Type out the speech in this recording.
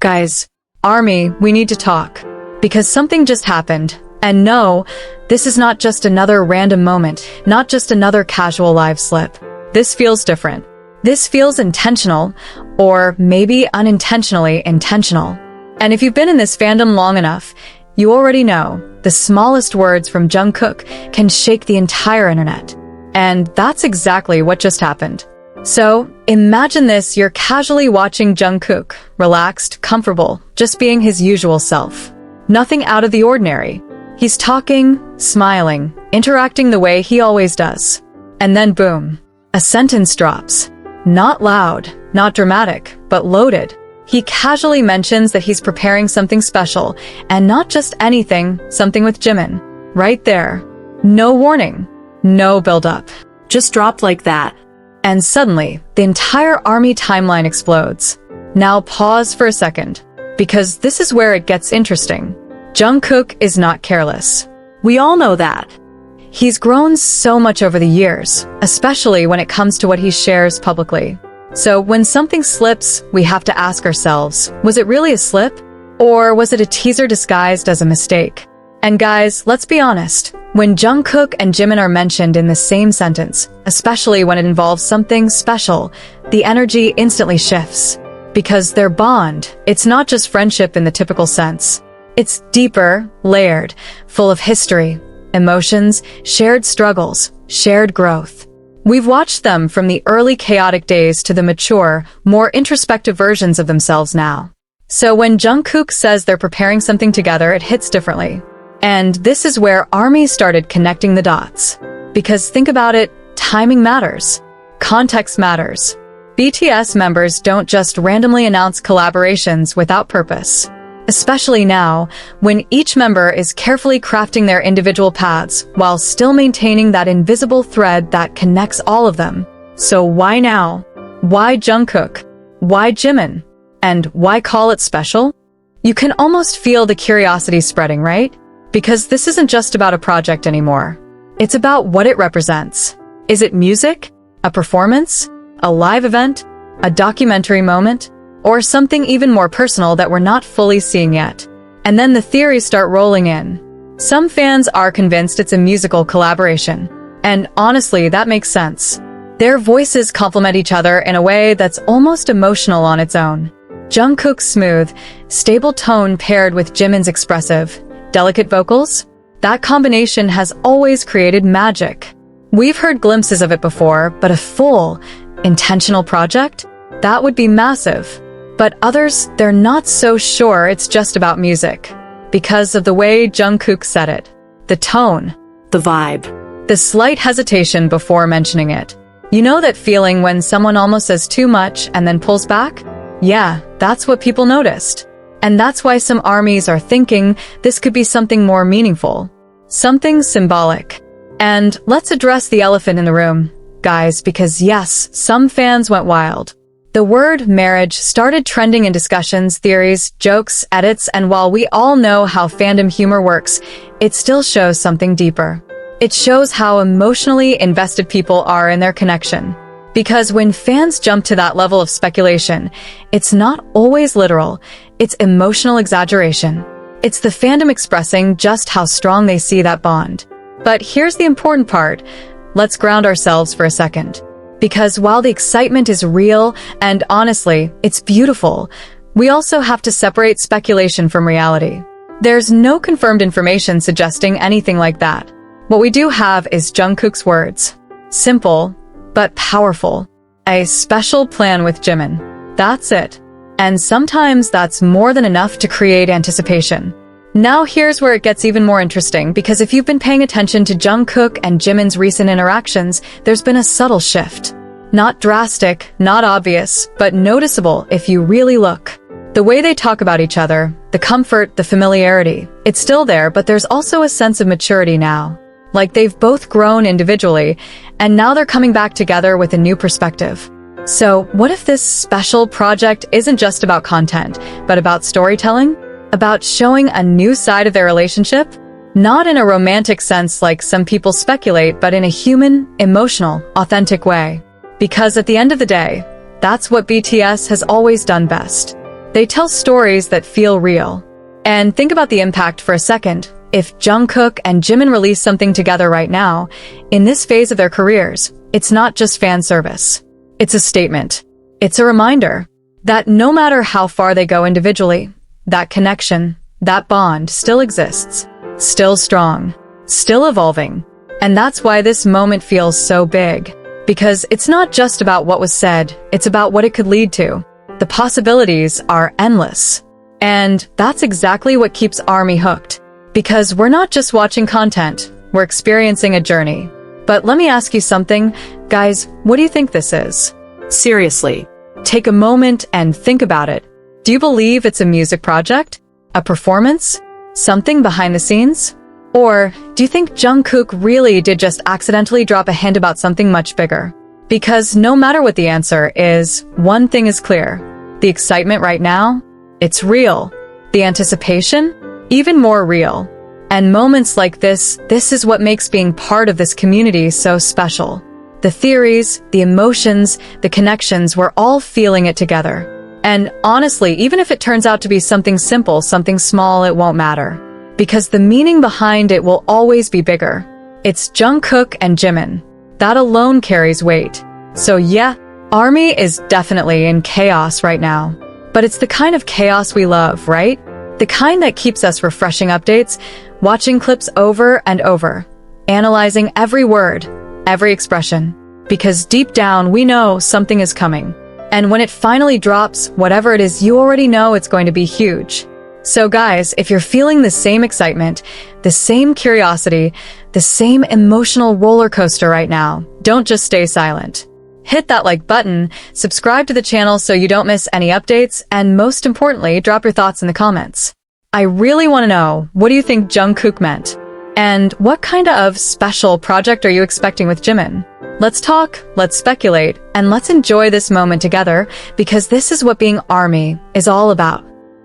Guys, Army, we need to talk. Because something just happened. And no, this is not just another random moment, not just another casual live slip. This feels different. This feels intentional, or maybe unintentionally intentional. And if you've been in this fandom long enough, you already know the smallest words from Jungkook can shake the entire internet. And that's exactly what just happened. So, imagine this, you're casually watching Jungkook, relaxed, comfortable, just being his usual self. Nothing out of the ordinary. He's talking, smiling, interacting the way he always does. And then boom, a sentence drops. Not loud, not dramatic, but loaded. He casually mentions that he's preparing something special, and not just anything, something with Jimin. Right there. No warning. No build-up. Just dropped like that. And suddenly, the entire Army timeline explodes. Now pause for a second, because this is where it gets interesting. Jungkook is not careless. We all know that. He's grown so much over the years, especially when it comes to what he shares publicly. So when something slips, we have to ask ourselves, was it really a slip? Or was it a teaser disguised as a mistake? And guys, let's be honest. When Jungkook and Jimin are mentioned in the same sentence, especially when it involves something special, the energy instantly shifts. Because their bond, it's not just friendship in the typical sense. It's deeper, layered, full of history, emotions, shared struggles, shared growth. We've watched them from the early chaotic days to the mature, more introspective versions of themselves now. So when Jungkook says they're preparing something together, it hits differently. And this is where Army started connecting the dots. Because think about it, timing matters. Context matters. BTS members don't just randomly announce collaborations without purpose. Especially now, when each member is carefully crafting their individual paths while still maintaining that invisible thread that connects all of them. So why now? Why Jungkook? Why Jimin? And why call it special? You can almost feel the curiosity spreading, right? Because this isn't just about a project anymore. It's about what it represents. Is it music? A performance? A live event? A documentary moment? Or something even more personal that we're not fully seeing yet? And then the theories start rolling in. Some fans are convinced it's a musical collaboration. And honestly, that makes sense. Their voices complement each other in a way that's almost emotional on its own. Jungkook's smooth, stable tone paired with Jimin's expressive, delicate vocals? That combination has always created magic. We've heard glimpses of it before, but a full, intentional project? That would be massive. But others, they're not so sure it's just about music. Because of the way Jungkook said it. The tone. The vibe. The slight hesitation before mentioning it. You know that feeling when someone almost says too much and then pulls back? Yeah, that's what people noticed. And that's why some armies are thinking this could be something more meaningful. Something symbolic. And let's address the elephant in the room, guys, because yes, some fans went wild. The word marriage started trending in discussions, theories, jokes, edits, and while we all know how fandom humor works, it still shows something deeper. It shows how emotionally invested people are in their connection. Because when fans jump to that level of speculation, it's not always literal, it's emotional exaggeration. It's the fandom expressing just how strong they see that bond. But here's the important part. Let's ground ourselves for a second. Because while the excitement is real, and honestly, it's beautiful, we also have to separate speculation from reality. There's no confirmed information suggesting anything like that. What we do have is Jungkook's words. Simple, but powerful. A special plan with Jimin. That's it. And sometimes that's more than enough to create anticipation. Now here's where it gets even more interesting, because if you've been paying attention to Jungkook and Jimin's recent interactions, there's been a subtle shift. Not drastic, not obvious, but noticeable if you really look. The way they talk about each other, the comfort, the familiarity, it's still there, but there's also a sense of maturity now. Like they've both grown individually, and now they're coming back together with a new perspective. So, what if this special project isn't just about content, but about storytelling? About showing a new side of their relationship? Not in a romantic sense like some people speculate, but in a human, emotional, authentic way. Because at the end of the day, that's what BTS has always done best. They tell stories that feel real. And think about the impact for a second. If Jungkook and Jimin release something together right now, in this phase of their careers, it's not just fan service. It's a statement. It's a reminder that no matter how far they go individually, that connection, that bond still exists, still strong, still evolving. And that's why this moment feels so big. Because it's not just about what was said, it's about what it could lead to. The possibilities are endless. And that's exactly what keeps ARMY hooked. Because we're not just watching content, we're experiencing a journey. But let me ask you something, guys, what do you think this is? Seriously, take a moment and think about it. Do you believe it's a music project? A performance? Something behind the scenes? Or do you think Jungkook really did just accidentally drop a hint about something much bigger? Because no matter what the answer is, one thing is clear. The excitement right now, it's real. The anticipation, even more real. And moments like this is what makes being part of this community so special. The theories, the emotions, the connections, we're all feeling it together. And honestly, even if it turns out to be something simple, something small, it won't matter. Because the meaning behind it will always be bigger. It's Jungkook and Jimin. That alone carries weight. So yeah, ARMY is definitely in chaos right now. But it's the kind of chaos we love, right? The kind that keeps us refreshing updates, watching clips over and over, analyzing every word, every expression. Because deep down, we know something is coming. And when it finally drops, whatever it is, you already know it's going to be huge. So guys, if you're feeling the same excitement, the same curiosity, the same emotional roller coaster right now, don't just stay silent. Hit that like button, subscribe to the channel so you don't miss any updates, and most importantly, drop your thoughts in the comments. I really want to know, what do you think Jungkook meant? And what kind of special project are you expecting with Jimin? Let's talk, let's speculate, and let's enjoy this moment together, because this is what being ARMY is all about.